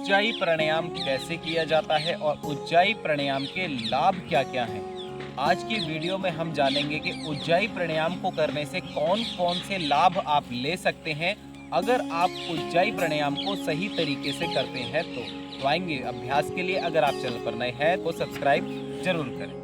उज्जाई प्राणायाम कैसे किया जाता है और उज्जाई प्राणायाम के लाभ क्या क्या हैं। आज की वीडियो में हम जानेंगे कि उज्जाई प्राणायाम को करने से कौन कौन से लाभ आप ले सकते हैं अगर आप उज्जाई प्राणायाम को सही तरीके से करते हैं। तो आएंगे अभ्यास के लिए। अगर आप चैनल पर नए हैं तो सब्सक्राइब जरूर करें।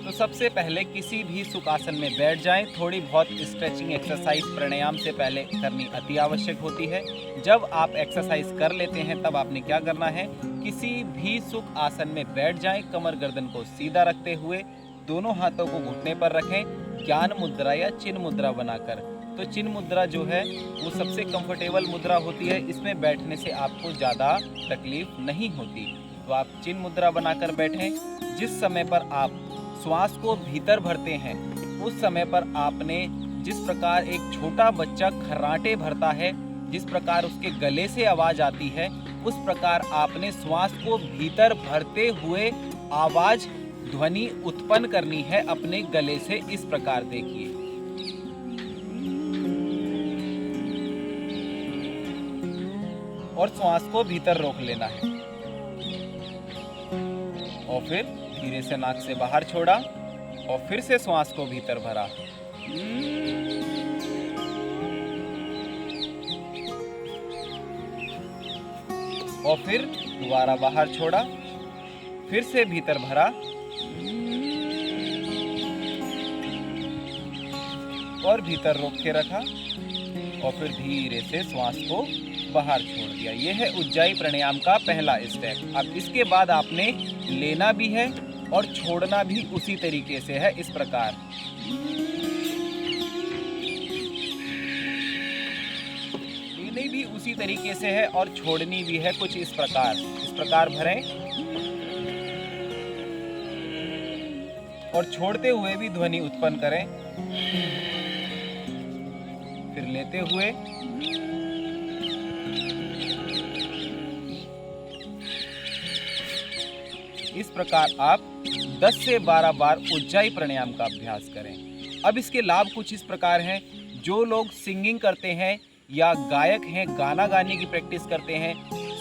तो सबसे पहले किसी भी सुखासन में बैठ जाएं। थोड़ी बहुत स्ट्रेचिंग एक्सरसाइज प्राणायाम से पहले करनी अति आवश्यक होती है। जब आप एक्सरसाइज कर लेते हैं तब आपने क्या करना है, किसी भी सुख आसन में बैठ जाएं। कमर गर्दन को सीधा रखते हुए दोनों हाथों को घुटने पर रखें, ज्ञान मुद्रा या चिन्ह मुद्रा बनाकर। तो चिन्ह मुद्रा जो है वो सबसे कंफर्टेबल मुद्रा होती है। इसमें बैठने से आपको ज़्यादा तकलीफ नहीं होती। तो आप चिन्ह मुद्रा बनाकर बैठें। जिस समय पर आप श्वास को भीतर भरते हैं उस समय पर आपने जिस प्रकार एक छोटा बच्चा खर्राटे भरता है, जिस प्रकार उसके गले से आवाज आती है, उस प्रकार आपने श्वास को भीतर भरते हुए आवाज ध्वनि उत्पन्न करनी है अपने गले से। इस प्रकार देखिए, और श्वास को भीतर रोक लेना है और फिर धीरे से नाक से बाहर छोड़ा और फिर से श्वास को भीतर भरा। और फिर दोबारा बाहर छोड़ा, फिर से भीतर भरा और भीतर रोक के रखा और फिर धीरे से श्वास को बाहर छोड़ दिया। यह है उज्जाई प्राणायाम का पहला स्टेप। अब इसके बाद आपने लेना भी है और छोड़ना भी उसी तरीके से है। इस प्रकार लेनी भी उसी तरीके से है और छोड़नी भी है कुछ इस प्रकार भरें और छोड़ते हुए भी ध्वनि उत्पन्न करें। फिर लेते हुए इस प्रकार आप 10 से 12 बार उज्जाई प्राणायाम का अभ्यास करें। अब इसके लाभ कुछ इस प्रकार हैं। जो लोग सिंगिंग करते हैं या गायक हैं, गाना गाने की प्रैक्टिस करते हैं,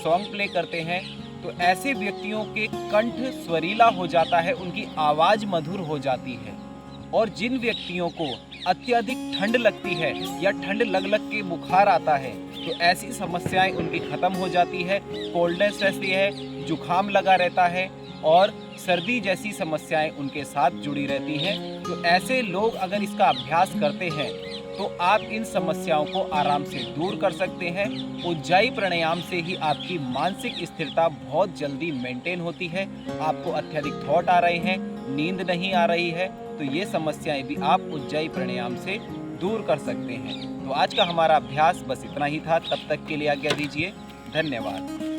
सॉन्ग प्ले करते हैं, तो ऐसे व्यक्तियों के कंठ स्वरीला हो जाता है, उनकी आवाज़ मधुर हो जाती है। और जिन व्यक्तियों को अत्यधिक ठंड लगती है या ठंड लग के बुखार आता है तो ऐसी समस्याएं उनकी खत्म हो जाती है। कोल्डनेस रहती है, जुखाम लगा रहता है और सर्दी जैसी समस्याएं उनके साथ जुड़ी रहती हैं। तो ऐसे लोग अगर इसका अभ्यास करते हैं तो आप इन समस्याओं को आराम से दूर कर सकते हैं। उज्जाई प्राणायाम से ही आपकी मानसिक स्थिरता बहुत जल्दी मेंटेन होती है। आपको अत्यधिक थॉट आ रहे हैं, नींद नहीं आ रही है, तो ये समस्याएं भी आप उज्जाई प्राणायाम से दूर कर सकते हैं। तो आज का हमारा अभ्यास बस इतना ही था। तब तक के लिए आज्ञा दीजिए। धन्यवाद।